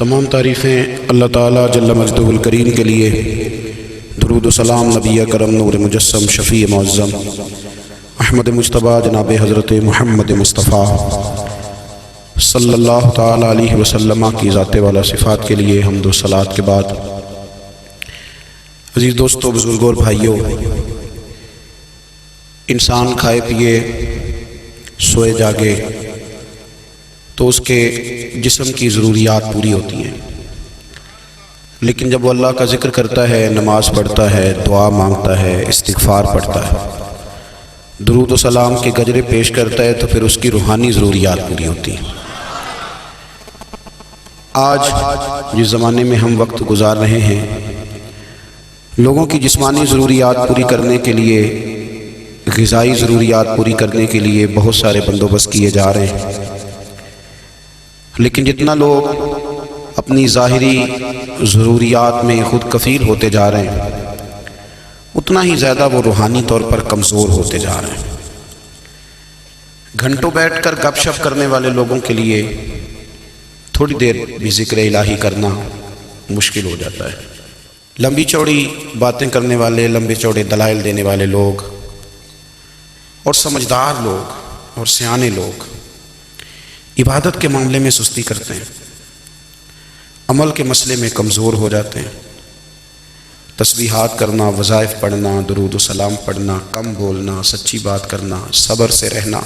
تمام تعریفیں اللہ تعالیٰ جل مجدہ الکریم کے لیے، درود و سلام نبی کرم نور مجسم شفیع معظم احمد مجتبیٰ جناب حضرت محمد مصطفیٰ صلی اللہ تعالیٰ علیہ وسلم کی ذات والا صفات کے لیے حمد و صلوات کے بعد، عزیز دوستو، بزرگوں اور بھائیوں، انسان کھائے پیے سوئے جاگے تو اس کے جسم کی ضروریات پوری ہوتی ہیں، لیکن جب وہ اللہ کا ذکر کرتا ہے، نماز پڑھتا ہے، دعا مانگتا ہے، استغفار پڑھتا ہے، درود و سلام کے گجرے پیش کرتا ہے، تو پھر اس کی روحانی ضروریات پوری ہوتی ہیں۔ آج جس زمانے میں ہم وقت گزار رہے ہیں، لوگوں کی جسمانی ضروریات پوری کرنے کے لیے، غذائی ضروریات پوری کرنے کے لیے بہت سارے بندوبست کیے جا رہے ہیں، لیکن جتنا لوگ اپنی ظاہری ضروریات میں خود کفیل ہوتے جا رہے ہیں، اتنا ہی زیادہ وہ روحانی طور پر کمزور ہوتے جا رہے ہیں۔ گھنٹوں بیٹھ کر گپ شپ کرنے والے لوگوں کے لیے تھوڑی دیر بھی ذکر الہی کرنا مشکل ہو جاتا ہے۔ لمبی چوڑی باتیں کرنے والے، لمبے چوڑے دلائل دینے والے لوگ اور سمجھدار لوگ اور سیانے لوگ عبادت کے معاملے میں سستی کرتے ہیں، عمل کے مسئلے میں کمزور ہو جاتے ہیں۔ تسبیحات کرنا، وظائف پڑھنا، درود و سلام پڑھنا، کم بولنا، سچی بات کرنا، صبر سے رہنا،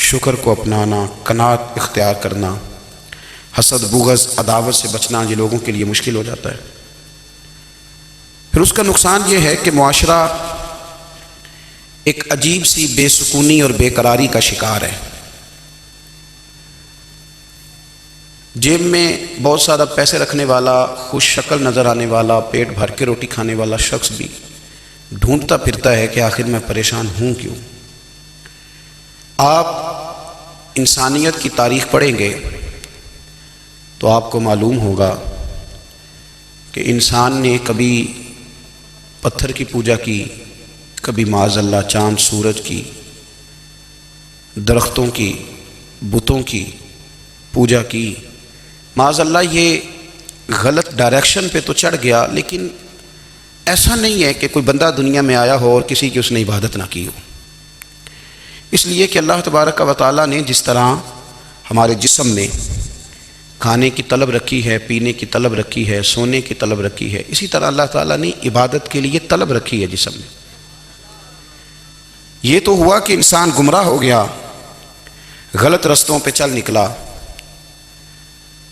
شکر کو اپنانا، قناعت اختیار کرنا، حسد، بغض، عداوت سے بچنا، یہ لوگوں کے لیے مشکل ہو جاتا ہے۔ پھر اس کا نقصان یہ ہے کہ معاشرہ ایک عجیب سی بے سکونی اور بے قراری کا شکار ہے۔ جیب میں بہت سارا پیسے رکھنے والا، خوش شکل نظر آنے والا، پیٹ بھر کے روٹی کھانے والا شخص بھی ڈھونڈتا پھرتا ہے کہ آخر میں پریشان ہوں کیوں۔ آپ انسانیت کی تاریخ پڑھیں گے تو آپ کو معلوم ہوگا کہ انسان نے کبھی پتھر کی پوجا کی، کبھی معاذ اللہ چاند سورج کی، درختوں کی، بتوں کی پوجا کی۔ معاذ اللہ یہ غلط ڈائریکشن پہ تو چڑھ گیا، لیکن ایسا نہیں ہے کہ کوئی بندہ دنیا میں آیا ہو اور کسی کی اس نے عبادت نہ کی ہو۔ اس لیے کہ اللہ تبارک و تعالیٰ نے جس طرح ہمارے جسم میں کھانے کی طلب رکھی ہے، پینے کی طلب رکھی ہے، سونے کی طلب رکھی ہے، اسی طرح اللہ تعالیٰ نے عبادت کے لیے طلب رکھی ہے جسم میں۔ یہ تو ہوا کہ انسان گمراہ ہو گیا، غلط رستوں پہ چل نکلا،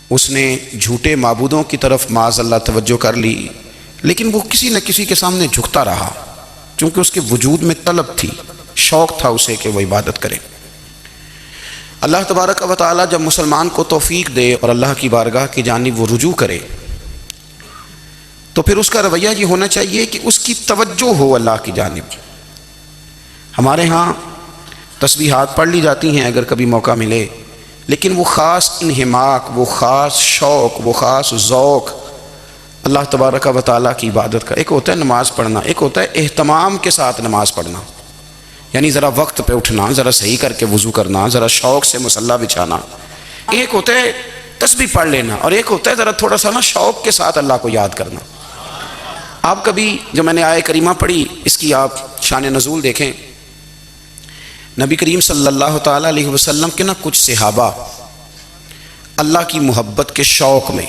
اس نے جھوٹے معبودوں کی طرف معاذ اللہ توجہ کر لی، لیکن وہ کسی نہ کسی کے سامنے جھکتا رہا، چونکہ اس کے وجود میں طلب تھی، شوق تھا اسے کہ وہ عبادت کرے۔ اللہ تبارک و تعالیٰ جب مسلمان کو توفیق دے اور اللہ کی بارگاہ کی جانب وہ رجوع کرے، تو پھر اس کا رویہ یہ ہونا چاہیے کہ اس کی توجہ ہو اللہ کی جانب۔ ہمارے ہاں تسبیحات پڑھ لی جاتی ہیں اگر کبھی موقع ملے، لیکن وہ خاص انہماک، وہ خاص شوق، وہ خاص ذوق اللہ تبارک و تعالیٰ کی عبادت کا، ایک ہوتا ہے نماز پڑھنا، ایک ہوتا ہے اہتمام کے ساتھ نماز پڑھنا، یعنی ذرا وقت پہ اٹھنا، ذرا صحیح کر کے وضو کرنا، ذرا شوق سے مصلی بچھانا۔ ایک ہوتا ہے تسبیح پڑھ لینا، اور ایک ہوتا ہے ذرا تھوڑا سا نا شوق کے ساتھ اللہ کو یاد کرنا۔ آپ کبھی جو میں نے آیہ کریمہ پڑھی، اس کی آپ شان نزول دیکھیں۔ نبی کریم صلی اللہ تعالیٰ علیہ وسلم کے نا کچھ صحابہ اللہ کی محبت کے شوق میں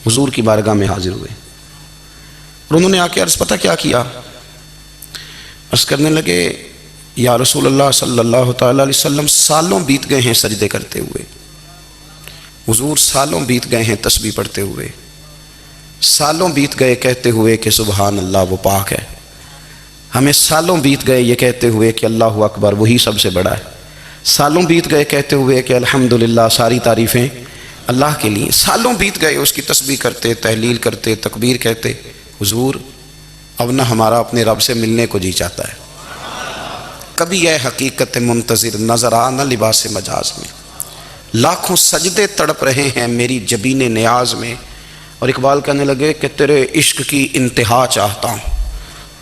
حضور کی بارگاہ میں حاضر ہوئے، اور انہوں نے آ کے عرض پتہ کیا کیا؟ عرض کرنے لگے، یا رسول اللہ صلی اللہ تعالیٰ علیہ وسلم، سالوں بیت گئے ہیں سجدے کرتے ہوئے، حضور سالوں بیت گئے ہیں تسبیح پڑھتے ہوئے، سالوں بیت گئے کہتے ہوئے کہ سبحان اللہ وہ پاک ہے، ہمیں سالوں بیت گئے یہ کہتے ہوئے کہ اللہ اکبر وہی سب سے بڑا ہے، سالوں بیت گئے کہتے ہوئے کہ الحمدللہ ساری تعریفیں اللہ کے لیے، سالوں بیت گئے اس کی تسبیح کرتے، تحلیل کرتے، تکبیر کہتے۔ حضور اب نہ ہمارا اپنے رب سے ملنے کو جی چاہتا ہے، کبھی یہ حقیقت منتظر نظر آ نہ لباس مجاز میں، لاکھوں سجدے تڑپ رہے ہیں میری جبین نیاز میں۔ اور اقبال کہنے لگے کہ تیرے عشق کی انتہا چاہتا ہوں،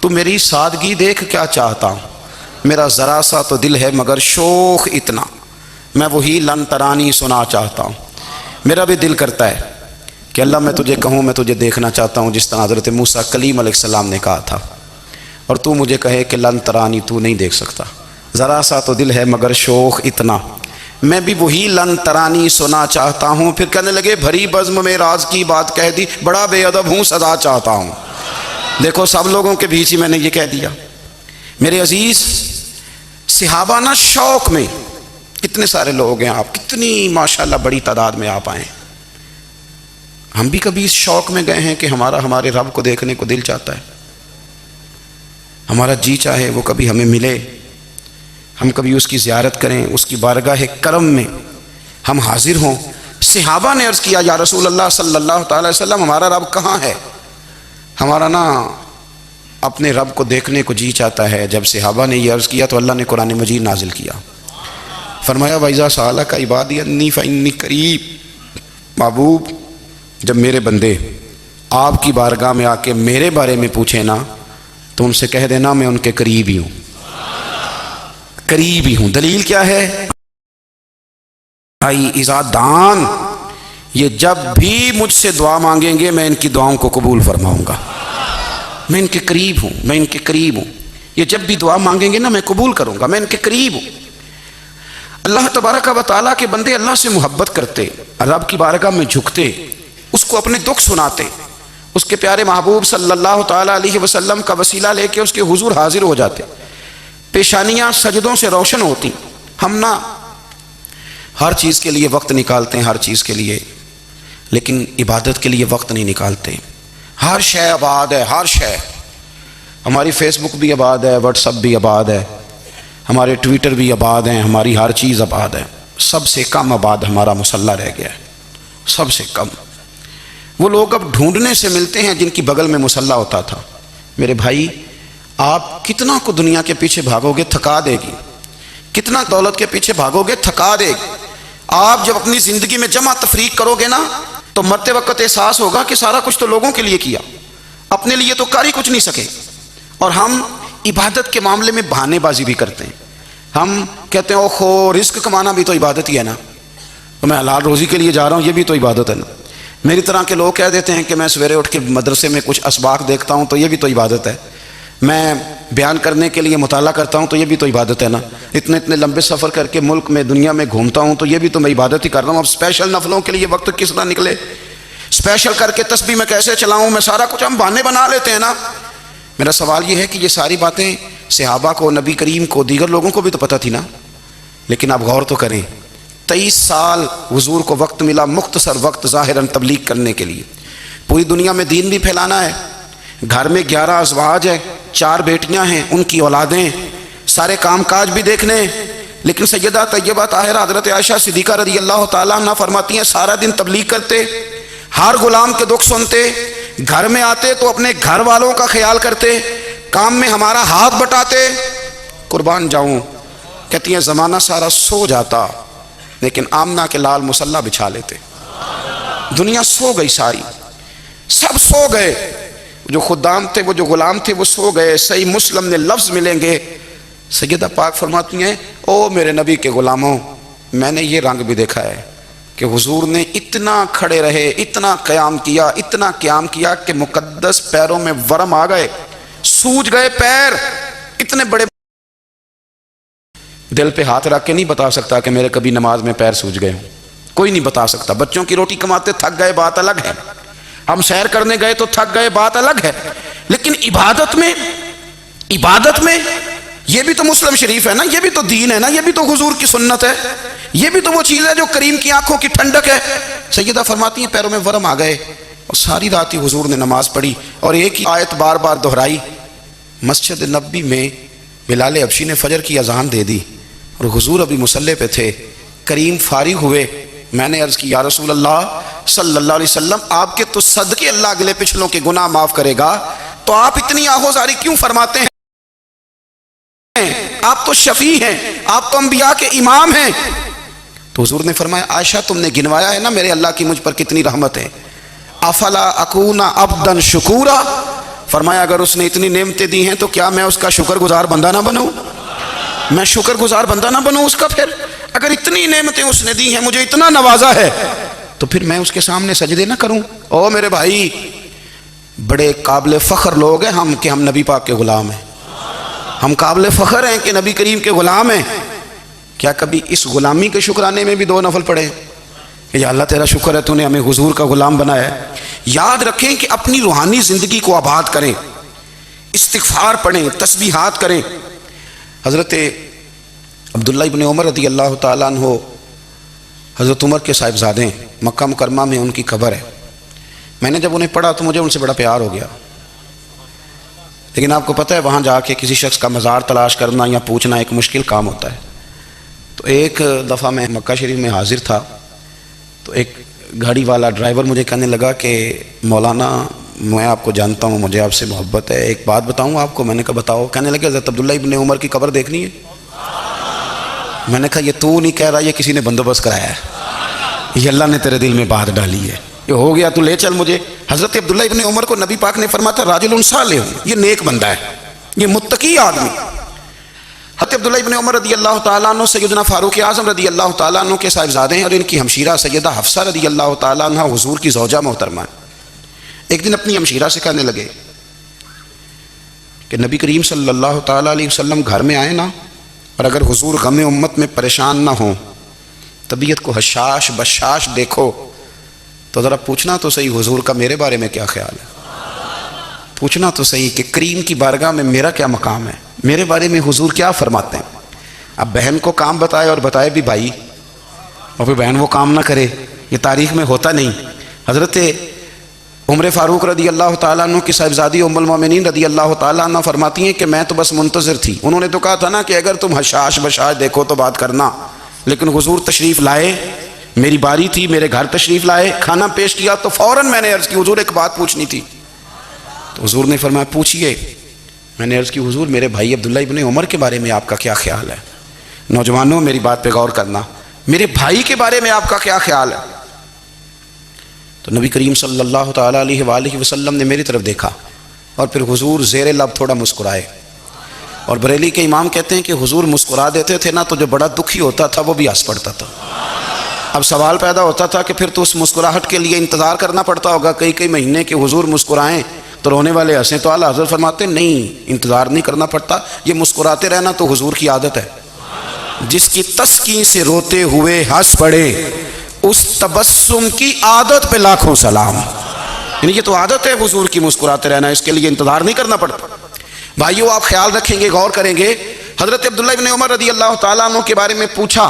تو میری سادگی دیکھ کیا چاہتا ہوں، میرا ذرا سا تو دل ہے مگر شوق اتنا، میں وہی لن ترانی سنا چاہتا ہوں۔ میرا بھی دل کرتا ہے کہ اللہ میں تجھے کہوں میں تجھے دیکھنا چاہتا ہوں جس طرح حضرت موسیٰ کلیم علیہ السلام نے کہا تھا، اور تو مجھے کہے کہ لن ترانی، تو نہیں دیکھ سکتا، ذرا سا تو دل ہے مگر شوق اتنا، میں بھی وہی لن ترانی سنا چاہتا ہوں۔ پھر کہنے لگے بھری بزم میں راز کی بات کہہ دی، بڑا بے ادب ہوں سزا چاہتا ہوں۔ دیکھو سب لوگوں کے بیچ ہی میں نے یہ کہہ دیا۔ میرے عزیز صحابہ نا شوق میں، کتنے سارے لوگ ہیں آپ، کتنی ماشاءاللہ بڑی تعداد میں آپ آئیں، ہم بھی کبھی اس شوق میں گئے ہیں کہ ہمارے رب کو دیکھنے کو دل چاہتا ہے، ہمارا جی چاہے وہ کبھی ہمیں ملے، ہم کبھی اس کی زیارت کریں، اس کی بارگاہ کرم میں ہم حاضر ہوں۔ صحابہ نے عرض کیا یا رسول اللہ صلی اللہ تعالی وسلم ہمارا رب کہاں ہے؟ ہمارا نا اپنے رب کو دیکھنے کو جی چاہتا ہے۔ جب صحابہ نے یہ عرض کیا تو اللہ نے قرآن مجید نازل کیا، فرمایا وَإِذَا سَأَلَكَ عِبَادِي أَنِّي فَإِنِّي قَرِيب، محبوب جب میرے بندے آپ کی بارگاہ میں آ کے میرے بارے میں پوچھیں نا تو ان سے کہہ دینا میں ان کے قریب ہی ہوں، قریب ہی ہوں۔ دلیل کیا ہے؟ اذا دان، یہ جب بھی مجھ سے دعا مانگیں گے میں ان کی دعاؤں کو قبول فرماؤں گا، میں ان کے قریب ہوں، میں ان کے قریب ہوں۔ یہ جب بھی دعا مانگیں گے نا میں قبول کروں گا، میں ان کے قریب ہوں۔ اللہ تبارک و تعالیٰ کے بندے اللہ سے محبت کرتے، رب کی بارگاہ میں جھکتے، اس کو اپنے دکھ سناتے، اس کے پیارے محبوب صلی اللہ تعالیٰ علیہ وسلم کا وسیلہ لے کے اس کے حضور حاضر ہو جاتے، پیشانیاں سجدوں سے روشن ہوتی۔ ہم نا ہر چیز کے لیے وقت نکالتے ہیں، ہر چیز کے لیے، لیکن عبادت کے لیے وقت نہیں نکالتے۔ ہر شے آباد ہے، ہر شے، ہماری فیس بک بھی آباد ہے، واٹس ایپ بھی آباد ہے، ہمارے ٹویٹر بھی آباد ہیں، ہماری ہر چیز آباد ہے۔ سب سے کم آباد ہمارا مصلی رہ گیا ہے، سب سے کم۔ وہ لوگ اب ڈھونڈنے سے ملتے ہیں جن کی بغل میں مصلی ہوتا تھا۔ میرے بھائی آپ کتنا کو دنیا کے پیچھے بھاگو گے تھکا دے گی، کتنا دولت کے پیچھے بھاگو گے تھکا دے گی۔ آپ جب اپنی زندگی میں جمع تفریق کرو گے نا تو مرتے وقت احساس ہوگا کہ سارا کچھ تو لوگوں کے لیے کیا، اپنے لیے تو کر ہی کچھ نہیں سکے۔ اور ہم عبادت کے معاملے میں بہانے بازی بھی کرتے ہیں، ہم کہتے ہیں اوہو رزق کمانا بھی تو عبادت ہی ہے نا، تو میں حلال روزی کے لیے جا رہا ہوں، یہ بھی تو عبادت ہے نا۔ میری طرح کے لوگ کہہ دیتے ہیں کہ میں سویرے اٹھ کے مدرسے میں کچھ اسباق دیکھتا ہوں تو یہ بھی تو عبادت ہے، میں بیان کرنے کے لیے مطالعہ کرتا ہوں تو یہ بھی تو عبادت ہے نا، اتنے لمبے سفر کر کے ملک میں دنیا میں گھومتا ہوں تو یہ بھی تو میں عبادت ہی کر رہا ہوں۔ اب اسپیشل نفلوں کے لیے وقت کس طرح نکلے، اسپیشل کر کے تسبیح میں کیسے چلاؤں، میں سارا کچھ ہم بہانے بنا لیتے ہیں نا۔ میرا سوال یہ ہے کہ یہ ساری باتیں صحابہ کو، نبی کریم کو، دیگر لوگوں کو بھی تو پتہ تھی نا، لیکن آپ غور تو کریں 23 سال حضور کو وقت ملا، مختصر وقت ظاہراً تبلیغ کرنے کے لیے، پوری دنیا میں دین بھی پھیلانا ہے۔ گھر میں 11 ازواج ہیں، 4 بیٹیاں ہیں، ان کی اولادیں، سارے کام کاج بھی دیکھنے، لیکن سیدہ طیبہ طاہرہ حضرت عائشہ صدیقہ رضی اللہ تعالیٰ عنہ فرماتی ہیں سارا دن تبلیغ کرتے، ہر غلام کے دکھ سنتے، گھر میں آتے تو اپنے گھر والوں کا خیال کرتے، کام میں ہمارا ہاتھ بٹاتے۔ قربان جاؤں، کہتی ہیں زمانہ سارا سو جاتا لیکن آمنہ کے لال مصلی بچھا لیتے۔ دنیا سو گئی، ساری سب سو گئے، جو خدام تھے، وہ جو غلام تھے وہ سو گئے۔ صحیح مسلم میں لفظ ملیں گے، سیدہ پاک فرماتی ہیں او میرے نبی کے غلاموں، میں نے یہ رنگ بھی دیکھا ہے کہ حضور نے اتنا کھڑے رہے، اتنا قیام کیا، اتنا قیام کیا کہ مقدس پیروں میں ورم آ گئے، سوج گئے پیر، اتنے بڑے۔ دل پہ ہاتھ رکھ کے نہیں بتا سکتا کہ میرے کبھی نماز میں پیر سوج گئے ہوں، کوئی نہیں بتا سکتا۔ بچوں کی روٹی کماتے تھک گئے بات الگ ہے، ہم سیر کرنے گئے تو تھک گئے بات الگ ہے، لیکن عبادت میں یہ بھی تو مسلم شریف ہے نا، یہ بھی تو دین ہے نا، یہ بھی تو حضور کی سنت ہے، یہ بھی تو وہ چیز ہے جو کریم کی آنکھوں کی ٹھنڈک ہے۔ سیدہ فرماتی ہیں پیروں میں ورم آ گئے، اور ساری رات ہی حضور نے نماز پڑھی اور ایک ہی آیت بار بار دہرائی۔ مسجد نبی میں بلال حبشی نے فجر کی اذان دے دی اور حضور ابھی مصلی پہ تھے، کریم فارغ ہوئے، میں نے عرض کی یا رسول اللہ صلی اللہ علیہ وسلم آپ کے تو صدقے اللہ اگلے پچھلوں کے گناہ معاف کرے گا، تو آپ اتنی آہوزاری کیوں فرماتے ہیں؟ آپ تو شفیع ہیں، آپ تو انبیاء کے امام ہیں۔ تو حضور نے فرمایا عائشہ تم نے گنوایا ہے نا میرے اللہ کی مجھ پر کتنی رحمت ہے، افلا اکون عبدا شکورا، فرمایا اگر اس نے اتنی نعمتیں دی ہیں تو کیا میں اس کا شکر گزار بندہ نہ بنوں، میں شکر گزار بندہ نہ بنوں اس کا؟ پھر اگر اتنی نعمتیں اس نے دی ہیں، مجھے اتنا نوازا ہے، تو تو پھر میں اس کے سامنے سجدے نہ کروں؟ او میرے بھائی، بڑے قابل فخر لوگ ہیں ہم کہ ہم نبی پاک کے غلام ہیں، ہم قابل فخر ہیں کہ نبی کریم کے غلام ہیں۔ کیا کبھی اس غلامی کے شکرانے میں بھی 2 نفل پڑھے کہ یا اللہ تیرا شکر ہے تو نے ہمیں حضور کا غلام بنایا ہے؟ یاد رکھیں کہ اپنی روحانی زندگی کو آباد کریں، استغفار پڑھیں، تسبیحات کریں۔ حضرت عبداللہ ابن عمر رضی اللہ تعالیٰ عنہ حضرت عمر کے صاحبزادے، مکہ مکرمہ میں ان کی قبر ہے۔ میں نے جب انہیں پڑھا تو مجھے ان سے بڑا پیار ہو گیا، لیکن آپ کو پتہ ہے وہاں جا کے کسی شخص کا مزار تلاش کرنا یا پوچھنا ایک مشکل کام ہوتا ہے۔ تو ایک دفعہ میں مکہ شریف میں حاضر تھا، تو ایک گاڑی والا ڈرائیور مجھے کہنے لگا کہ مولانا میں آپ کو جانتا ہوں، مجھے آپ سے محبت ہے، ایک بات بتاؤں آپ کو؟ میں نے کہا بتاؤ۔ کہنے لگا حضرت عبداللہ ابن عمر کی قبر دیکھنی ہے۔ میں نے کہا یہ تو نہیں کہہ رہا، یہ کسی نے بندوبست کرایا ہے، یہ اللہ نے تیرے دل میں بات ڈالی ہے، یہ ہو گیا تو لے چل مجھے۔ حضرت عبداللہ ابن عمر کو نبی پاک نے فرمایا تھا راجل صالح، یہ نیک بندہ ہے، یہ متقی آدمی۔ حضرت عبداللہ ابن عمر رضی اللہ تعالیٰ عنہ سیدنا فاروق اعظم رضی اللہ تعالیٰ عنہ کے صاحبزادے ہیں، اور ان کی ہمشیرہ سیدہ حفصہ رضی اللہ تعالیٰ عنہ حضور کی زوجہ محترمہ ہیں۔ ایک دن اپنی ہمشیرہ سے کہنے لگے کہ نبی کریم صلی اللہ تعالیٰ علیہ وسلم گھر میں آئے نا، اور اگر حضور غم امت میں پریشان نہ ہوں، طبیعت کو حشاش بشاش دیکھو، تو ذرا پوچھنا تو صحیح حضور کا میرے بارے میں کیا خیال ہے، پوچھنا تو صحیح کہ کریم کی بارگاہ میں میرا کیا مقام ہے، میرے بارے میں حضور کیا فرماتے ہیں۔ اب بہن کو کام بتائے، اور بتائے بھی بھائی، اور پھر بہن وہ کام نہ کرے، یہ تاریخ میں ہوتا نہیں۔ حضرت عمر فاروق رضی اللہ تعالیٰ عنہ کی صاحبزادی ام المومنین رضی اللہ تعالیٰ عنہ فرماتی ہیں کہ میں تو بس منتظر تھی، انہوں نے تو کہا تھا نا کہ اگر تم حشاش بشاش دیکھو تو بات کرنا، لیکن حضور تشریف لائے، میری باری تھی، میرے گھر تشریف لائے، کھانا پیش کیا، تو فوراً میں نے عرض کی حضور ایک بات پوچھنی تھی۔ تو حضور نے فرمایا پوچھئے۔ میں نے عرض کی حضور میرے بھائی عبداللہ ابن عمر کے بارے میں آپ کا کیا خیال ہے؟ نوجوانوں میری بات پہ غور کرنا، میرے بھائی کے بارے میں آپ کا کیا خیال ہے؟ تو نبی کریم صلی اللہ تعالیٰ علیہ وآلہ وسلم نے میری طرف دیکھا، اور پھر حضور زیر لب تھوڑا مسکرائے، اور بریلی کے امام کہتے ہیں کہ حضور مسکرا دیتے تھے نا تو جو بڑا دکھی ہوتا تھا وہ بھی ہنس پڑتا تھا۔ اب سوال پیدا ہوتا تھا کہ پھر تو اس مسکراہٹ کے لیے انتظار کرنا پڑتا ہوگا کئی مہینے کہ حضور مسکرائیں تو رونے والے ہنسیں، تو اعلیٰ حضرت فرماتے نہیں، انتظار نہیں کرنا پڑتا، یہ مسکراتے رہنا تو حضور کی عادت ہے۔ جس کی تسکین سے روتے ہوئے ہنس پڑے، اس تبسم کی عادت پہ لاکھوں سلام۔ یعنی یہ تو عادت ہے حضور کی مسکراتے رہنا، اس کے لیے انتظار نہیں کرنا پڑتا۔ بھائیو آپ خیال رکھیں گے، غور کریں گے، حضرت عبداللہ ابن عمر رضی اللہ تعالیٰ عنہ کے بارے میں پوچھا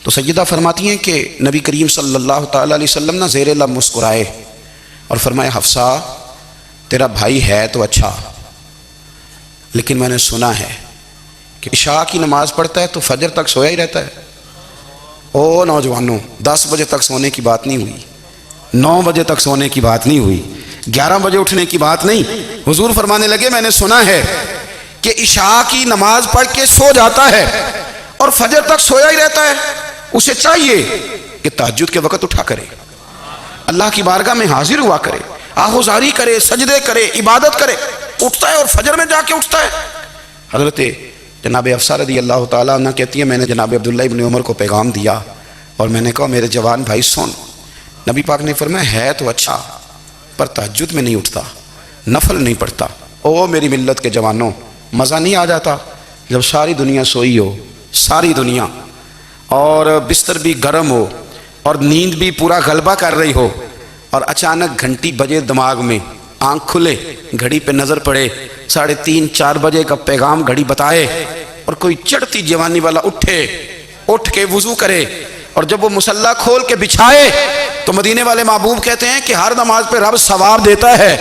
تو سیدہ فرماتی ہیں کہ نبی کریم صلی اللہ تعالیٰ علیہ وسلم نہ زیر لب مسکرائے اور فرمایا حفصہ تیرا بھائی ہے تو اچھا، لیکن میں نے سنا ہے کہ عشاء کی نماز پڑھتا ہے تو فجر تک سویا ہی رہتا ہے۔ او نوجوانوں، 10 بجے تک سونے کی بات نہیں ہوئی، 9 بجے تک سونے کی بات نہیں ہوئی، 11 بجے اٹھنے کی بات نہیں۔ حضور فرمانے لگے میں نے سنا ہے کہ عشاء کی نماز پڑھ کے سو جاتا ہے اور فجر تک سویا ہی رہتا ہے، اسے چاہیے کہ تہجد کے وقت اٹھا کرے، اللہ کی بارگاہ میں حاضر ہوا کرے، آہوزاری کرے، سجدے کرے، عبادت کرے، اٹھتا ہے اور فجر میں جا کے اٹھتا ہے۔ حضرت جناب حفصہ رضی اللہ تعالیٰ عنہ کہتی ہے میں نے جناب عبداللہ ابن عمر کو پیغام دیا اور میں نے کہا میرے جوان بھائی سن، نبی پاک نے فرمایا ہے تو اچھا پر تہجد میں نہیں اٹھتا، نفل نہیں پڑھتا۔ او میری ملت کے جوانوں، مزہ نہیں آ جاتا جب ساری دنیا سوئی ہو، ساری دنیا، اور بستر بھی گرم ہو اور نیند بھی پورا غلبہ کر رہی ہو، اور اچانک گھنٹی بجے دماغ میں، آنکھ کھلے، گھڑی پہ نظر پڑے، 3:30 4 بجے کا پیغام گھڑی بتائے، اور کوئی چڑھتی جوانی والا اٹھ کے وضو کرے، اور جب وہ مصلی کھول کے بچھائے تو مدینے والے محبوب کہتے ہیں کہ ہر نماز پہ رب ثواب دیتا ہے،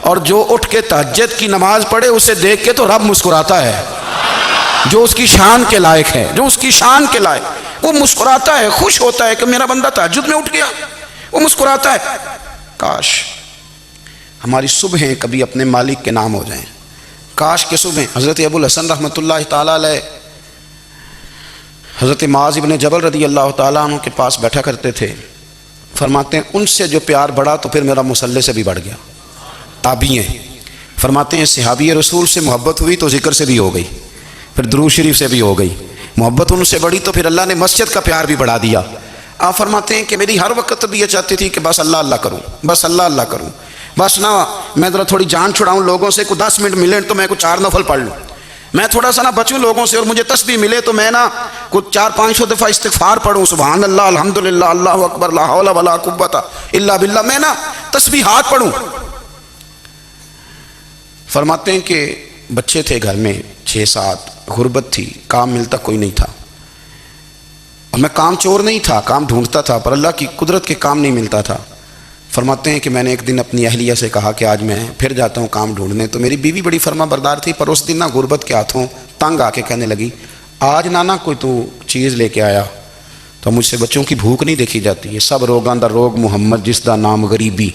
اور جو اٹھ کے تہجد کی نماز پڑھے اسے دیکھ کے تو رب مسکراتا ہے، جو اس کی شان کے لائق ہے، جو اس کی شان کے لائق، وہ مسکراتا ہے، خوش ہوتا ہے کہ میرا بندہ تہجد میں اٹھ گیا، وہ مسکراتا ہے۔ کاش ہماری صبحیں کبھی اپنے مالک کے نام ہو جائیں، کاش کے صبحیں۔ حضرت ابو الحسن رحمۃ اللہ تعالیٰ علیہ حضرت معاذ ابن جبل رضی اللہ تعالیٰ عنہ کے پاس بیٹھا کرتے تھے، فرماتے ہیں ان سے جو پیار بڑھا تو پھر میرا مصلی سے بھی بڑھ گیا۔ تابعی ہیں، فرماتے ہیں صحابی رسول سے محبت ہوئی تو ذکر سے بھی ہو گئی، پھر درود شریف سے بھی ہو گئی، محبت ان سے بڑھی تو پھر اللہ نے مسجد کا پیار بھی بڑھا دیا۔ آپ فرماتے ہیں کہ میری ہر وقت طبیعت چاہتی تھی کہ بس اللہ اللہ کروں، بس اللہ اللہ کروں، بس نا میں ذرا تھوڑی جان چھڑاؤں لوگوں سے، کوئی 10 منٹ ملے تو میں کوئی 4 نفل پڑھ لوں، میں تھوڑا سا نا بچوں لوگوں سے، اور مجھے تسبیح ملے تو میں نا کچھ 400-500 دفعہ استغفار پڑھوں، سبحان اللہ، الحمدللہ، اللہ اکبر، لا حول ولا قوت الا باللہ، میں نا تسبیحات پڑھوں۔ فرماتے ہیں کہ بچے تھے گھر میں 6-7، غربت تھی، کام ملتا کوئی نہیں تھا، اور میں کام چور نہیں تھا، کام ڈھونڈتا تھا، پر اللہ کی قدرت کے کام نہیں ملتا تھا۔ فرماتے ہیں کہ میں نے ایک دن اپنی اہلیہ سے کہا کہ آج میں پھر جاتا ہوں کام ڈھونڈنے، تو میری بیوی بڑی فرما بردار تھی، پر اس دن نا غربت کے ہاتھوں تنگ آ کے کہنے لگی، آج نانا کوئی تو چیز لے کے آیا، تو مجھ سے بچوں کی بھوک نہیں دیکھی جاتی ہے، سب روگاں دا روگ محمد جس دا نام غریبی،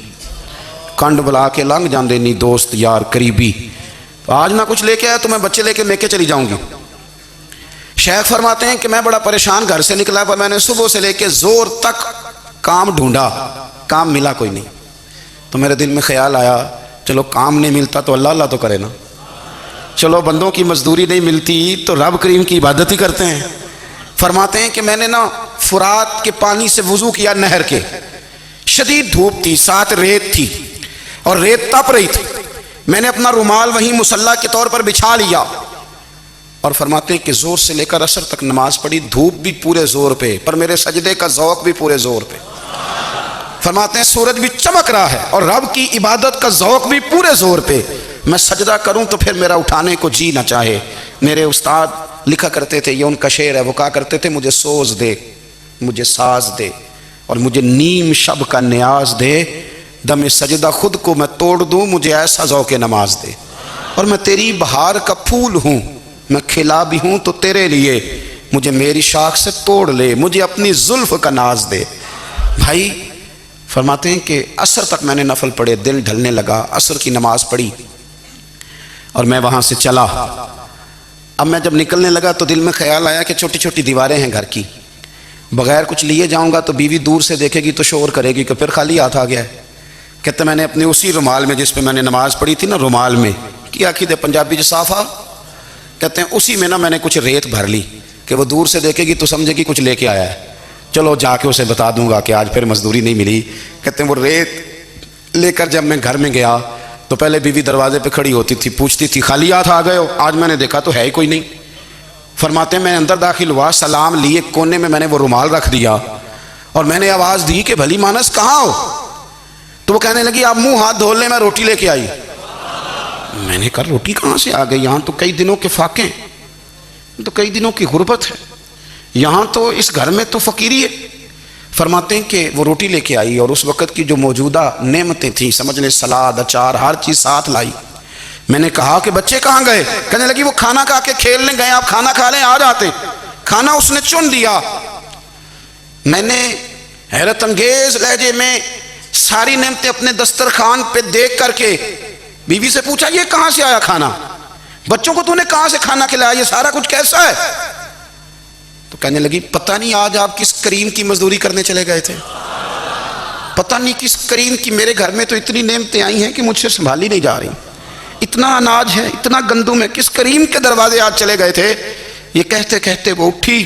کنڈ بلا کے لنگ جاندے نہیں دوست یار قریبی، تو آج نہ کچھ لے کے آیا تو میں بچے لے کے میکے چلی جاؤں گی۔ شیخ فرماتے ہیں کہ میں بڑا پریشان گھر سے نکلا، پر میں نے صبح سے لے کے زور تک کام ڈھونڈا، کام ملا کوئی نہیں، تو میرے دل میں خیال آیا چلو کام نہیں ملتا تو اللہ اللہ تو کرے نا، چلو بندوں کی مزدوری نہیں ملتی تو رب کریم کی عبادت ہی کرتے ہیں۔ فرماتے ہیں کہ میں نے نا فرات کے پانی سے وضو کیا، نہر کے، شدید دھوپ تھی، ساتھ ریت تھی اور ریت تپ رہی تھی، میں نے اپنا رومال وہیں مصلی کے طور پر بچھا لیا، اور فرماتے ہیں کہ زور سے لے کر عصر تک نماز پڑھی، دھوپ بھی پورے زور پہ، پر میرے سجدے کا ذوق بھی پورے زور پہ۔ فرماتے ہیں سورج بھی چمک رہا ہے اور رب کی عبادت کا ذوق بھی پورے زور پہ، میں سجدہ کروں تو پھر میرا اٹھانے کو جی نہ چاہے۔ میرے استاد لکھا کرتے تھے، یہ ان کا شعر ہے، وہ کہا کرتے تھے مجھے سوز دے، مجھے ساز دے، اور مجھے نیم شب کا نیاز دے، دم سجدہ خود کو میں توڑ دوں، مجھے ایسا ذوق نماز دے، اور میں تیری بہار کا پھول ہوں، میں کھلا بھی ہوں تو تیرے لیے، مجھے میری شاخ سے توڑ لے، مجھے اپنی زلف کا ناز دے۔ بھائی فرماتے ہیں کہ عصر تک میں نے نفل پڑھے، دل ڈھلنے لگا، عصر کی نماز پڑھی اور میں وہاں سے چلا۔ اب میں جب نکلنے لگا تو دل میں خیال آیا کہ چھوٹی چھوٹی دیواریں ہیں گھر کی، بغیر کچھ لیے جاؤں گا تو بیوی دور سے دیکھے گی تو شور کرے گی کہ پھر خالی ہاتھ آ گیا ہے۔ کہتے میں نے اپنے اسی رومال میں جس پہ میں نے نماز پڑھی تھی نا، رومال میں کیا عقیدہ پنجابی جو صافہ کہتے ہیں، اسی میں نا میں نے کچھ ریت بھر لی کہ وہ دور سے دیکھے گی تو سمجھے گی کچھ لے کے آیا ہے، چلو جا کے اسے بتا دوں گا کہ آج پھر مزدوری نہیں ملی۔ کہتے ہیں وہ ریت لے کر جب میں گھر میں گیا تو پہلے بیوی دروازے پہ کھڑی ہوتی تھی، پوچھتی تھی خالی ہاتھ آ گئے ہو؟ آج میں نے دیکھا تو ہے ہی کوئی نہیں۔ فرماتے ہیں میں اندر داخل ہوا، سلام لیے، کونے میں نے وہ رومال رکھ دیا اور میں نے آواز دی کہ بھلی مانس کہاں ہو؟ تو وہ کہنے لگی آپ منہ ہاتھ دھو لیں، میں روٹی لے کے آئی۔ میں نے کہا روٹی کہاں سے آ گئی؟ یہاں تو کئی دنوں کے فاقے، تو کئی دنوں کی غربت ہے، یہاں تو اس گھر میں تو فقیری ہے۔ فرماتے ہیں کہ وہ روٹی لے کے آئی اور اس وقت کی جو موجودہ نعمتیں تھیں، سمجھ لیں سلاد، اچار، ہر چیز ساتھ لائی۔ میں نے کہا کہ بچے کہاں گئے؟ کہنے لگی وہ کھانا کھا کے کھیلنے گئے، آپ کھانا کھا لیں آ جاتے۔ کھانا اس نے چن دیا۔ میں نے حیرت انگیز لہجے میں ساری نعمتیں اپنے دسترخوان پہ دیکھ کر کے بیوی سے پوچھا یہ کہاں سے آیا کھانا؟ بچوں کو تو نے کہاں سے کھانا کھلایا؟ یہ سارا کچھ کیسا ہے؟ تو کہنے لگی پتہ نہیں آج آپ کس کریم کی مزدوری کرنے چلے گئے تھے، پتہ نہیں کس کریم کی، میرے گھر میں تو اتنی نعمتیں آئی ہیں کہ مجھ سے سنبھالی نہیں جا رہی، اتنا اناج ہے، اتنا گندم ہے، کس کریم کے دروازے آج چلے گئے تھے؟ یہ کہتے کہتے وہ اٹھی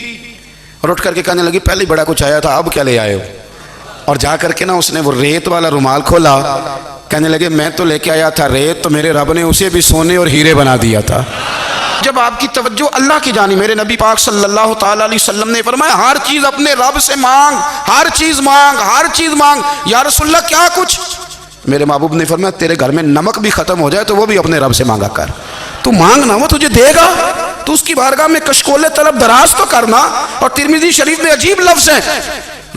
اور اٹھ کر کے کہنے لگی پہلے بڑا کچھ آیا تھا، اب کیا لے آئے ہو؟ اور جا کر کے نا اس نے وہ ریت والا رومال کھولا، کہنے لگے میں تو لے کے آیا تھا ریت، تو میرے رب نے اسے بھی سونے اور ہیرے بنا دیا تھا۔ جب آپ کی توجہ اللہ کی جانب، میرے نبی پاک صلی اللہ تعالیٰ علیہ وسلم نے فرمایا ہر چیز اپنے رب سے مانگ، ہر چیز مانگ، ہر چیز مانگ۔ یا رسول اللہ کیا کچھ؟ میرے محبوب نے فرمایا تیرے گھر میں نمک بھی ختم ہو جائے تو وہ بھی اپنے رب سے مانگا کر، تو مانگنا وہ تجھے دے گا، تو اس کی بارگاہ میں کشکول طلب دراز تو کرنا۔ اور ترمذی شریف میں عجیب لفظ ہیں،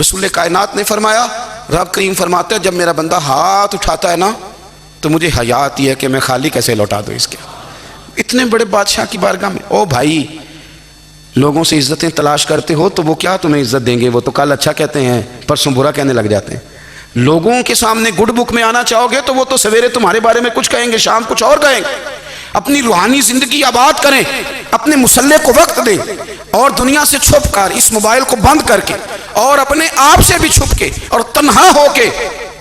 رسول کائنات نے فرمایا، رب کریم فرماتے ہیں جب میرا بندہ ہاتھ اٹھاتا ہے نا تو مجھے حیا آتی ہے کہ میں خالی کیسے لوٹا دوں اس کے۔ اتنے بڑے بادشاہ کی بارگاہ میں، او بھائی لوگوں سے عزتیں تلاش کرتے ہو تو وہ کیا تمہیں عزت دیں گے؟ وہ تو کل اچھا کہتے ہیں پرسوں برا کہنے لگ جاتے ہیں۔ لوگوں کے سامنے گڈ بک میں آنا چاہو گے تو وہ تو سویرے تمہارے بارے میں کچھ کہیں گے، شام کچھ اور کہیں گے۔ اپنی روحانی زندگی آباد کریں، اپنے مصلے کو وقت دیں، اور دنیا سے چھپ کر اس موبائل کو بند کر کے اور اپنے آپ سے بھی چھپ کے اور تنہا ہو کے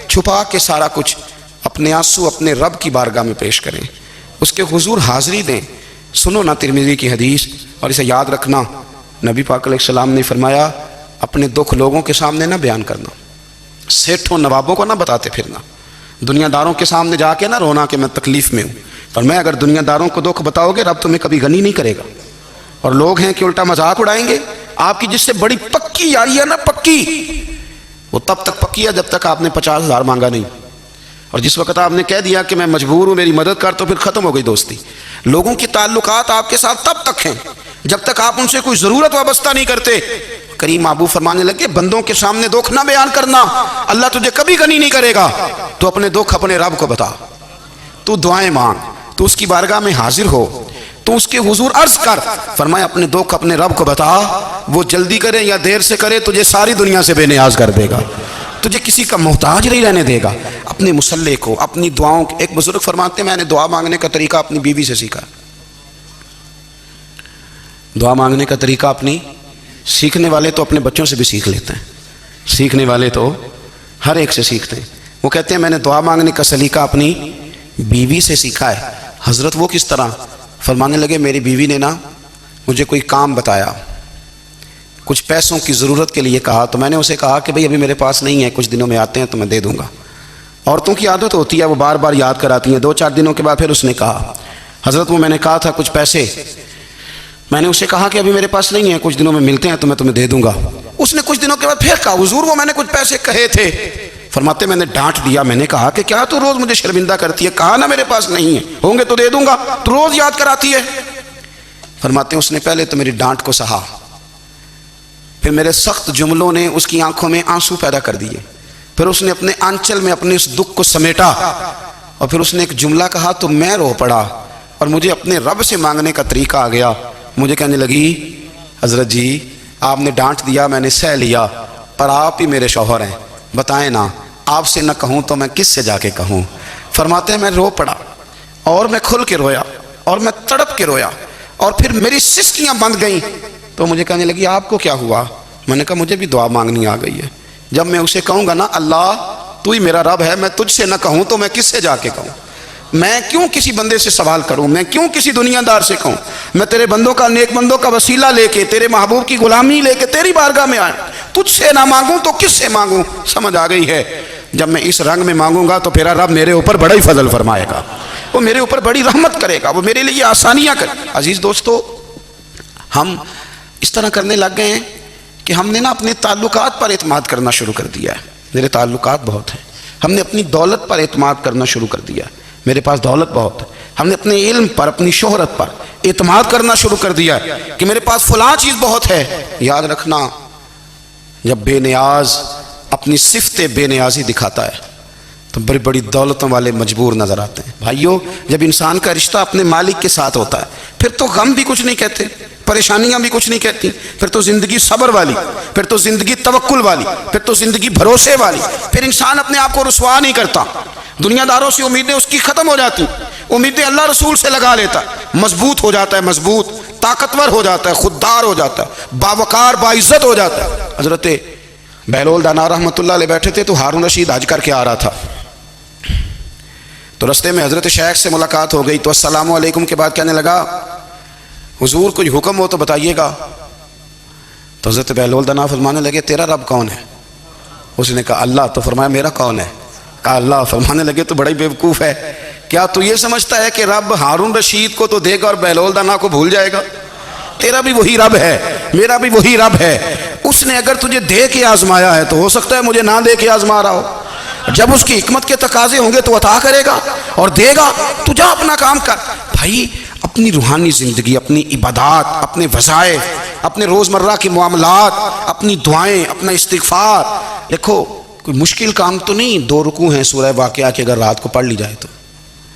چھپا کے سارا کچھ اپنے آنسو اپنے رب کی بارگاہ میں پیش کریں، اس کے حضور حاضری دیں۔ سنو نا ترمذی کی حدیث اور اسے یاد رکھنا، نبی پاک علیہ السلام نے فرمایا اپنے دکھ لوگوں کے سامنے نہ بیان کرنا، سیٹھوں نوابوں کو نہ بتاتے پھرنا، دنیا داروں کے سامنے جا کے نہ رونا کہ میں تکلیف میں ہوں۔ پر میں اگر دنیا داروں کو دکھ بتاؤ گے رب تمہیں کبھی غنی نہیں کرے گا۔ اور لوگ ہیں کہ الٹا مذاق اڑائیں گے۔ آپ کی جس سے بڑی پکی یاری ہے نا، پکی، وہ تب تک پکی ہے جب تک آپ نے 50,000 مانگا نہیں، اور جس وقت آپ نے کہہ دیا کہ میں مجبور ہوں میری مدد کر، تو پھر ختم ہو گئی دوستی۔ لوگوں کے تعلقات آپ کے ساتھ تب تک ہیں جب تک آپ ان سے کوئی ضرورت وابستہ نہیں کرتے۔ کریم محبوب فرمانے لگے بندوں کے سامنے دکھ نہ بیان کرنا، اللہ تجھے کبھی غنی نہیں کرے گا۔ تو اپنے دکھ اپنے رب کو بتا، تو دعائیں مانگ، تو اس کی بارگاہ میں حاضر ہو، تو اس کے حضور عرض کر۔ فرمایا اپنے دکھ اپنے رب کو بتا، وہ جلدی کرے یا دیر سے کرے تجھے ساری دنیا سے بے نیاز کر دے گا، تجھے کسی کا محتاج نہیں رہنے دے گا۔ اپنے مسلح کو، اپنی دعاؤں، ایک بزرگ فرماتے ہیں میں نے دعا مانگنے کا طریقہ اپنی بیوی سے سیکھا۔ دعا مانگنے کا طریقہ اپنی، سیکھنے والے تو اپنے بچوں سے بھی سیکھ لیتے ہیں، سیکھنے والے تو ہر ایک سے سیکھتے ہیں۔ وہ کہتے ہیں میں نے دعا مانگنے کا سلیقہ اپنی بیوی سے سیکھا ہے۔ حضرت وہ کس طرح؟ فرمانے لگے میری بیوی نے نا مجھے کوئی کام بتایا، کچھ پیسوں کی ضرورت کے لیے کہا، تو میں نے اسے کہا کہ بھئی ابھی میرے پاس نہیں ہے، کچھ دنوں میں آتے ہیں تو میں دے دوں گا۔ عورتوں کی عادت ہوتی ہے وہ بار بار یاد کراتی ہیں۔ 2-4 دنوں کے بعد پھر اس نے کہا حضرت وہ میں نے کہا تھا کچھ پیسے، میں نے اسے کہا کہ ابھی میرے پاس نہیں ہے، کچھ دنوں میں ملتے ہیں تو میں تمہیں دے دوں گا۔ اس نے کچھ دنوں کے بعد پھر کہا حضور وہ میں نے کچھ پیسے کہے تھے۔ فرماتے میں نے ڈانٹ دیا، میں نے کہا کہ کیا تو روز مجھے شرمندہ کرتی ہے، کہا نا میرے پاس نہیں ہے، ہوں گے تو دے دوں گا، تو روز یاد کراتی ہے۔ فرماتے ہیں اس نے پہلے تو میری ڈانٹ کو سہا، پھر میرے سخت جملوں نے اس کی آنکھوں میں آنسو پیدا کر دیے، پھر اس نے اپنے آنچل میں اپنے اس دکھ کو سمیٹا، اور پھر اس نے ایک جملہ کہا تو میں رو پڑا، اور مجھے اپنے رب سے مانگنے کا طریقہ آ گیا۔ مجھے کہنے لگی حضرت جی آپ نے ڈانٹ دیا میں نے سہ لیا، پر آپ ہی میرے شوہر ہیں، بتائیں نا آپ سے نہ کہوں تو میں کس سے جا کے کہوں۔ فرماتے ہیں میں رو پڑا، اور میں کھل کے رویا، اور میں تڑپ کے رویا، اور پھر میری سسکیاں بند گئیں۔ تو مجھے کہنے لگی آپ کو کیا ہوا؟ میں نے کہا مجھے بھی دعا مانگنی آ گئی ہے، جب میں اسے کہوں گا نا اللہ تو ہی میرا رب ہے، میں تجھ سے نہ کہوں تو میں کس سے جا کے کہوں؟ میں کیوں کسی بندے سے سوال کروں؟ میں کیوں کسی دنیا دار سے کہوں؟ میں تیرے بندوں کا، نیک بندوں کا وسیلہ لے کے، تیرے محبوب کی غلامی لے کے تیری بارگاہ میں آیا، تجھ سے نہ مانگوں تو کس سے مانگوں؟ سمجھ آ گئی ہے؟ جب میں اس رنگ میں مانگوں گا تو پھر رب میرے اوپر بڑا ہی فضل فرمائے گا، وہ میرے اوپر بڑی رحمت کرے گا، وہ میرے لیے آسانیاں کرے گا۔ عزیز دوستو، ہم اس طرح کرنے لگ گئے ہیں کہ ہم نے نا اپنے تعلقات پر اعتماد کرنا شروع کر دیا ہے۔ میرے تعلقات بہت ہیں۔ ہم نے اپنی دولت پر اعتماد کرنا شروع کر دیا ہے، میرے پاس دولت بہت ہے۔ ہم نے اپنے علم پر، اپنی شہرت پر اعتماد کرنا شروع کر دیا ہے کہ میرے پاس فلاں چیز بہت ہے۔ یاد رکھنا جب بے نیاز اپنی صفت بے نیازی دکھاتا ہے تو بڑی بڑی دولتوں والے مجبور نظر آتے ہیں۔ بھائیو جب انسان کا رشتہ اپنے مالک کے ساتھ ہوتا ہے پھر تو غم بھی کچھ نہیں کہتے، پریشانیاں بھی کچھ نہیں کہتی، پھر تو زندگی صبر والی، پھر تو زندگی توکل والی، پھر تو زندگی بھروسے والی، پھر انسان اپنے آپ کو رسوا نہیں کرتا، دنیا داروں سے امیدیں اس کی ختم ہو جاتی، امیدیں اللہ رسول سے لگا لیتا ہے، مضبوط ہو جاتا ہے، مضبوط، طاقتور ہو جاتا ہے، خوددار ہو جاتا ہے، باوقار باعزت ہو جاتا ہے۔ حضرت بہلول دانا رحمۃ اللہ علیہ بیٹھے تھے تو ہارون رشید حج کر کے آ رہا تھا، تو رستے میں حضرت شیخ سے ملاقات ہو گئی، تو السلام علیکم کے بعد کہنے لگا حضور کوئی حکم ہو تو بتائیے گا۔ تو حضرت بہلول دانا فرمانے لگے تیرا رب کون ہے؟ اس نے کہا اللہ۔ تو فرمایا میرا کون ہے؟ کہا اللہ۔ فرمانے لگے تو بڑا ہی بیوقوف ہے، کیا تو یہ سمجھتا ہے کہ رب ہارون رشید کو تو دے گا اور بہلول دانا کو بھول جائے گا؟ تیرا بھی وہی رب ہے، میرا بھی وہی رب ہے۔ اس نے اگر تجھے دے کے آزمایا ہے تو ہو سکتا ہے مجھے نہ دے کے آزما رہا ہو، جب اس کی حکمت کے تقاضے ہوں گے تو عطا کرے گا اور دے گا، تو جا اپنا کام کر۔ بھائی اپنی روحانی زندگی، اپنی عبادات، اپنے وظائف، اپنے روزمرہ کے معاملات، اپنی دعائیں، اپنا استغفار، دیکھو کوئی مشکل کام تو نہیں، 2 رکوع ہیں سورہ واقعہ کے اگر رات کو پڑھ لی جائے تو۔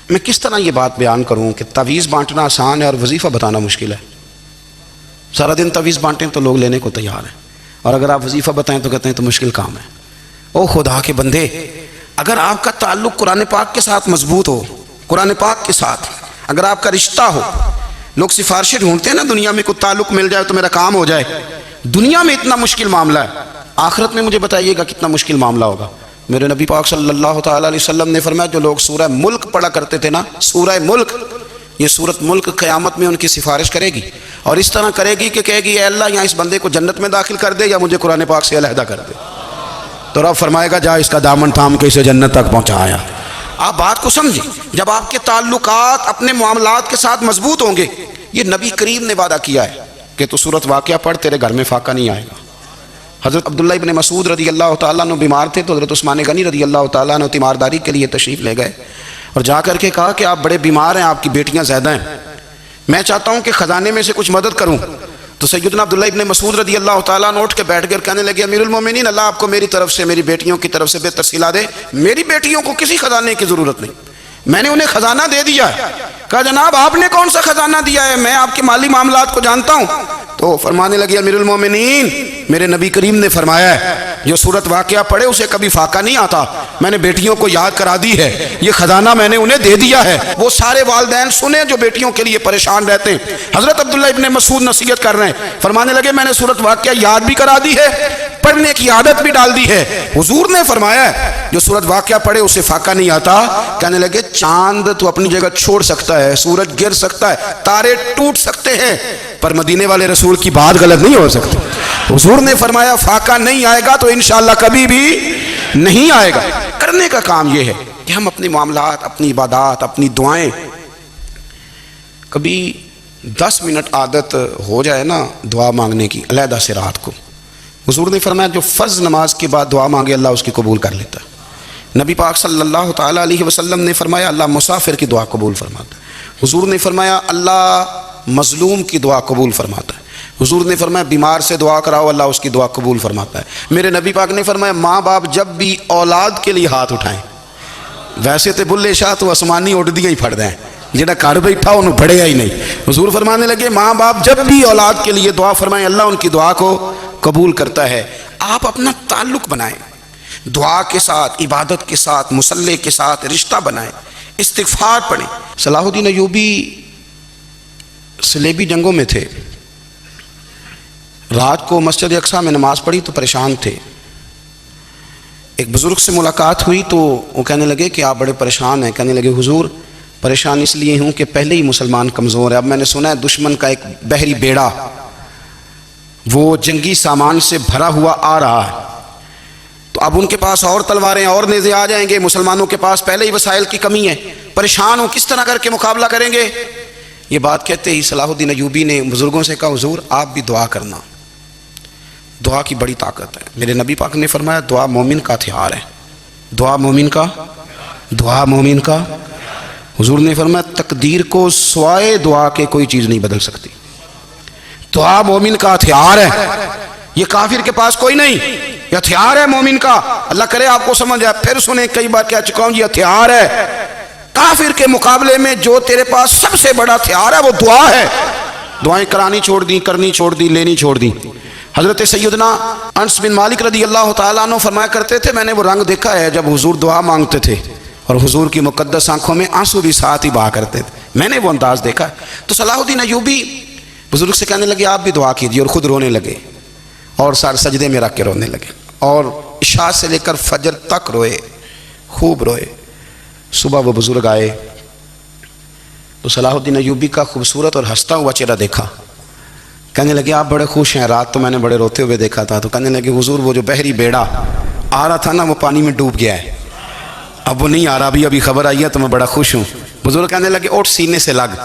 میں کس طرح یہ بات بیان کروں کہ تعویذ بانٹنا آسان ہے اور وظیفہ بتانا مشکل ہے؟ سارا دن تعویذ بانٹیں تو لوگ لینے کو تیار ہیں، اور اگر آپ وظیفہ بتائیں تو کہتے ہیں تو مشکل کام ہے۔ او خدا کے بندے، اگر آپ کا تعلق قرآن پاک کے ساتھ مضبوط ہو، قرآن پاک کے ساتھ اگر آپ کا رشتہ ہو، لوگ سفارشیں ڈھونڈتے ہیں نا دنیا میں کوئی تعلق مل جائے تو میرا کام ہو جائے، دنیا میں اتنا مشکل معاملہ ہے، آخرت میں مجھے بتائیے گا کتنا مشکل معاملہ ہوگا۔ میرے نبی پاک صلی اللہ تعالیٰ علیہ وسلم نے فرمایا جو لوگ سورہ ملک پڑھا کرتے تھے نا، سورہ ملک، یہ صورت ملک قیامت میں ان کی سفارش کرے گی، اور اس طرح کرے گی کہ کہے گی اے اللہ یہاں اس بندے کو جنت میں داخل کر دے یا مجھے قرآن پاک سے علیحدہ کر دے۔ تو رب فرمائے گا جا اس کا دامن تھام کے اسے جنت تک پہنچایا۔ آپ بات کو سمجھیں، جب آپ کے تعلقات اپنے معاملات کے ساتھ مضبوط ہوں گے، یہ نبی کریم نے وعدہ کیا ہے کہ تو سورت واقعہ پڑھ، تیرے گھر میں فاقہ نہیں آئے گا۔ حضرت عبداللہ ابن مسعود رضی اللہ تعالیٰ عنہ بیمار تھے تو حضرت عثمان غنی رضی اللہ تعالیٰ عنہ تیمارداری کے لیے تشریف لے گئے اور جا کر کے کہا کہ آپ بڑے بیمار ہیں، آپ کی بیٹیاں زیادہ ہیں، میں چاہتا ہوں کہ خزانے میں سے کچھ مدد کروں۔ تو سیدنا عبداللہ ابن مسعود رضی اللہ تعالیٰ عنہ اٹھ کے بیٹھ کر کہنے لگے امیر المومنین، اللہ آپ کو میری طرف سے، میری بیٹیوں کی طرف سے بہتر صلہ دے، میری بیٹیوں کو کسی خزانے کی ضرورت نہیں، میں نے انہیں خزانہ دے دیا ہے۔ کہا جناب آپ نے کون سا خزانہ دیا ہے، میں آپ کے مالی معاملات کو جانتا ہوں۔ تو فرمانے لگے امیر المومنین، میرے نبی کریم نے فرمایا ہے جو صورت واقعہ پڑھے اسے کبھی فاقہ نہیں آتا، میں نے بیٹیوں کو یاد کرا دی ہے، یہ خزانہ میں نے انہیں دے دیا ہے۔ وہ سارے والدین سنیں جو بیٹیوں کے لیے پریشان رہتے ہیں۔ حضرت عبداللہ ابن مسعود نصیحت کر رہے ہیں، فرمانے لگے میں نے صورت واقعہ یاد بھی کرا دی ہے، پڑھنے کی عادت بھی ڈال دی ہے۔ حضور نے فرمایا ہے جو صورت واقعہ پڑھے اسے فاقہ نہیں آتا۔ کہنے لگے چاند تو اپنی جگہ چھوڑ سکتا ہے، سورج گر سکتا ہے، تارے ٹوٹ سکتے ہیں، پر مدینے والے رسول کی بات غلط نہیں ہو سکتی۔ حضور نے فرمایا فاقہ نہیں آئے گا تو انشاءاللہ کبھی بھی نہیں آئے گا۔ کرنے کا کام یہ ہے کہ ہم اپنے معاملات، اپنی عبادات، اپنی دعائیں، کبھی 10 منٹ عادت ہو جائے نا دعا مانگنے کی علیحدہ سے رات کو۔ حضور نے فرمایا جو فرض نماز کے بعد دعا مانگے اللہ اس کی قبول کر لیتا ہے۔ نبی پاک صلی اللہ تعالیٰ علیہ وسلم نے فرمایا اللہ مسافر کی دعا قبول فرماتا ہے۔ حضور نے فرمایا اللہ مظلوم کی دعا قبول فرماتا ہے۔ حضور نے فرمایا بیمار سے دعا کراؤ اللہ اس کی دعا قبول فرماتا ہے۔ میرے نبی پاک نے فرمایا ماں باپ جب بھی اولاد کے لیے ہاتھ اٹھائیں، ویسے تو بلے شاہ تو آسمانی اڑ دیا ہی پھڑ دیں، جہاں گھر بیٹھا انہوں بڑھے ہی نہیں۔ حضور فرمانے لگے ماں باپ جب بھی اولاد کے لیے دعا فرمائیں اللہ ان کی دعا کو قبول کرتا ہے۔ آپ اپنا تعلق بنائیں، دعا کے ساتھ، عبادت کے ساتھ، مصلی کے ساتھ رشتہ بنائیں، استغفار پڑھیں۔ صلاح الدین ایوبی صلیبی جنگوں میں تھے، رات کو مسجد اقصیٰ میں نماز پڑھی تو پریشان تھے۔ ایک بزرگ سے ملاقات ہوئی تو وہ کہنے لگے کہ آپ بڑے پریشان ہیں۔ کہنے لگے حضور پریشان اس لیے ہوں کہ پہلے ہی مسلمان کمزور ہے، اب میں نے سنا ہے دشمن کا ایک بحری بیڑا وہ جنگی سامان سے بھرا ہوا آ رہا ہے، تو اب ان کے پاس اور تلواریں اور نیزے آ جائیں گے، مسلمانوں کے پاس پہلے ہی وسائل کی کمی ہے، پریشان ہوں کس طرح کر کے مقابلہ کریں گے۔ یہ بات کہتے ہی صلاح الدین ایوبی نے بزرگوں سے کہا حضور آپ بھی دعا کرنا، دعا کی بڑی طاقت ہے۔ میرے نبی پاک نے فرمایا دعا مومن کا ہتھیار ہے، دعا مومن کا، دعا مومن کا۔ حضور نے فرمایا تقدیر کو سوائے دعا کے کوئی چیز نہیں بدل سکتی، دعا مومن کا ہتھیار ہے، یہ کافر کے پاس کوئی نہیں، یہ ہتھیار ہے مومن کا۔ اللہ کرے آپ کو سمجھ آئے، پھر سنیں کئی بار کہہ چکا ہوں یہ ہتھیار ہے، کافر کے مقابلے میں جو تیرے پاس سب سے بڑا ہتھیار ہے وہ دعا ہے۔ دعائیں کرانی چھوڑ دی، کرنی چھوڑ دی، لینی چھوڑ دی۔ حضرت سیدنا انس بن مالک رضی اللہ تعالیٰ عنہ فرمایا کرتے تھے میں نے وہ رنگ دیکھا ہے جب حضور دعا مانگتے تھے اور حضور کی مقدس آنکھوں میں آنسو بھی ساتھ ہی بہا کرتے تھے، میں نے وہ انداز دیکھا۔ تو صلاح الدین ایوبی بزرگ سے کہنے لگے آپ بھی دعا کیجیے، اور خود رونے لگے اور سار سجدے میں رکھ کے رونے لگے، اور عشاء سے لے کر فجر تک روئے، خوب روئے۔ صبح وہ بزرگ آئے تو صلاح الدین ایوبی کا خوبصورت اور ہنستا ہوا چہرہ دیکھا، کہنے لگے آپ بڑے خوش ہیں، رات تو میں نے بڑے روتے ہوئے دیکھا تھا۔ تو کہنے لگے حضور وہ جو بحری بیڑا آ رہا تھا نا وہ پانی میں ڈوب گیا ہے، اب وہ نہیں آ رہا، ابھی خبر آئی ہے تو میں بڑا خوش ہوں۔ بزرگ کہنے لگے اٹھ سینے سے لگ،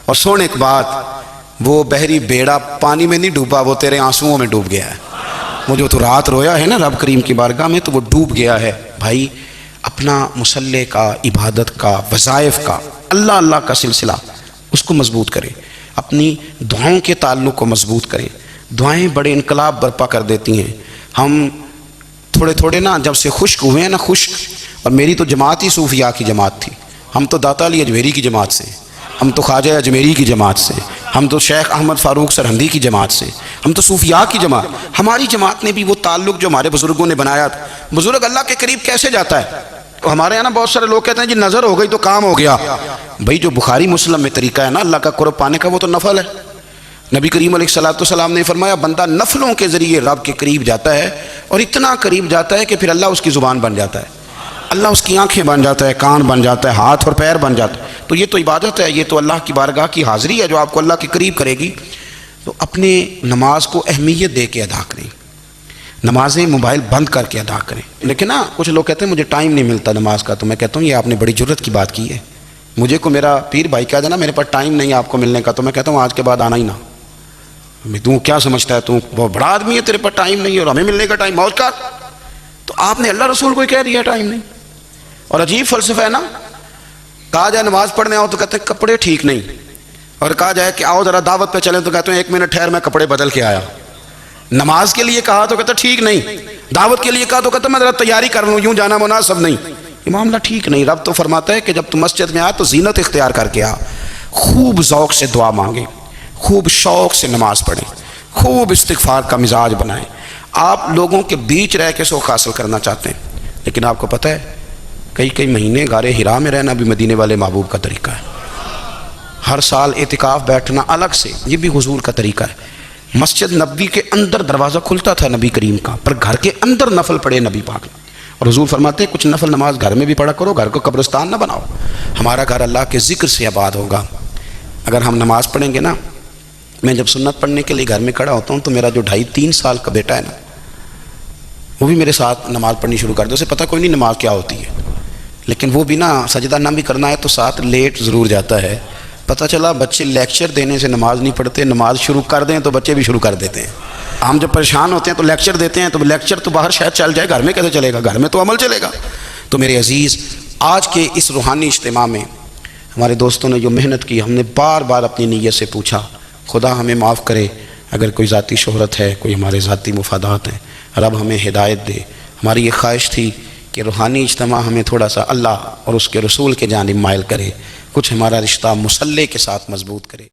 اور سونے ایک بات، وہ بحری بیڑا پانی میں نہیں ڈوبا، وہ تیرے آنسوؤں میں ڈوب گیا ہے۔ وہ جو تو رات رویا ہے نا رب کریم کی بارگاہ میں تو وہ ڈوب گیا ہے۔ بھائی اپنا مصلی کا، عبادت کا، وظائف کا، اللہ اللہ کا سلسلہ اس کو مضبوط کریں، اپنی دعاؤں کے تعلق کو مضبوط کریں۔ دعائیں بڑے انقلاب برپا کر دیتی ہیں۔ ہم تھوڑے تھوڑے نا جب سے خشک ہوئے ہیں نا، خشک، اور میری تو جماعت ہی صوفیاء کی جماعت تھی، ہم تو داتا علی اجمیری کی جماعت سے، ہم تو خواجہ اجمیری کی جماعت سے، ہم تو شیخ احمد فاروق سرہندی کی جماعت سے، ہم تو صوفیاء کی جماعت۔ ہماری جماعت نے بھی وہ تعلق جو ہمارے بزرگوں نے بنایا تھا۔ بزرگ اللہ کے قریب کیسے جاتا ہے؟ تو ہمارے یہاں نا بہت سارے لوگ کہتے ہیں جی نظر ہو گئی تو کام ہو گیا۔ بھائی جو بخاری مسلم میں طریقہ ہے نا اللہ کا قرب پانے کا وہ تو نفل ہے۔ نبی کریم علیہ الصلوۃ والسلام نے فرمایا بندہ نفلوں کے ذریعے رب کے قریب جاتا ہے، اور اتنا قریب جاتا ہے کہ پھر اللہ اس کی زبان بن جاتا ہے۔ اللہ اس کی آنکھیں بن جاتا ہے، کان بن جاتا ہے، ہاتھ اور پیر بن جاتا ہے. تو یہ تو عبادت ہے، یہ تو اللہ کی بارگاہ کی حاضری ہے جو آپ کو اللہ کے قریب کرے گی. تو اپنے نماز کو اہمیت دے کے ادا کریں، نمازیں موبائل بند کر کے ادا کریں. لیکن نا کچھ لوگ کہتے ہیں مجھے ٹائم نہیں ملتا نماز کا، تو میں کہتا ہوں یہ آپ نے بڑی جرت کی بات کی ہے. مجھے کو میرا پیر بھائی کہا جائے نا میرے پاس ٹائم نہیں آپ کو ملنے کا، تو میں کہتا ہوں آج کے بعد آنا ہی نہ. تو کیا سمجھتا ہے تو بہت بڑا آدمی ہے، تیرے پاس ٹائم نہیں ہے اور ہمیں ملنے کا ٹائم موج کا. تو آپ نے اللہ رسول کو ہی کہہ دیا ٹائم نہیں. اور عجیب فلسفہ ہے نا. کہا جائے نماز پڑھنے آؤ تو کہتے ہیں کپڑے ٹھیک نہیں، اور کہا جائے کہ آؤ ذرا دعوت پہ چلیں تو کہتے ہیں 1 منٹ ٹھہر میں کپڑے بدل کے آیا. نماز کے لیے کہا تو کہتا ٹھیک نہیں، دعوت کے لیے کہا تو کہتا میں ذرا تیاری کر لوں، یوں جانا مناسب نہیں. یہ معاملہ ٹھیک نہیں. رب تو فرماتا ہے کہ جب تم مسجد میں آ تو زینت اختیار کر کے آ، خوب ذوق سے دعا مانگیں، خوب شوق سے نماز پڑھیں، خوب استغفار کا مزاج بنائیں. آپ لوگوں کے بیچ رہ کے سوکھ حاصل کرنا چاہتے ہیں، لیکن آپ کو پتہ ہے کئی مہینے غار حرا میں رہنا بھی مدینے والے محبوب کا طریقہ ہے. ہر سال اعتکاف بیٹھنا الگ سے، یہ بھی حضور کا طریقہ ہے. مسجد نبوی کے اندر دروازہ کھلتا تھا نبی کریم کا، پر گھر کے اندر نفل پڑھے نبی پاک نے. اور حضور فرماتے ہیں کچھ نفل نماز گھر میں بھی پڑھا کرو، گھر کو قبرستان نہ بناؤ. ہمارا گھر اللہ کے ذکر سے آباد ہوگا. اگر ہم نماز پڑھیں گے نا، میں جب سنت پڑھنے کے لیے گھر میں کھڑا ہوتا ہوں تو میرا جو 2.5-3 سال کا بیٹا ہے نا، وہ بھی میرے ساتھ نماز پڑھنی شروع کر دے. اسے پتہ کوئی نہیں نماز کیا ہوتی ہے، لیکن وہ بھی نا سجدہ نہ بھی کرنا ہے تو ساتھ لیٹ ضرور جاتا ہے. پتہ چلا بچے لیکچر دینے سے نماز نہیں پڑھتے، نماز شروع کر دیں تو بچے بھی شروع کر دیتے ہیں. ہم جب پریشان ہوتے ہیں تو لیکچر دیتے ہیں، تو لیکچر تو باہر شاید چل جائے، گھر میں کیسے چلے گا؟ گھر میں تو عمل چلے گا. تو میرے عزیز، آج کے اس روحانی اجتماع میں ہمارے دوستوں نے جو محنت کی، ہم نے بار بار اپنی نیت سے پوچھا خدا ہمیں معاف کرے اگر کوئی ذاتی شہرت ہے، کوئی ہمارے ذاتی مفادات ہیں، رب ہمیں ہدایت دے. ہماری یہ خواہش تھی کہ روحانی اجتماع ہمیں تھوڑا سا اللہ اور اس کے رسول کے جانب مائل کرے، کچھ ہمارا رشتہ مصلی کے ساتھ مضبوط کرے.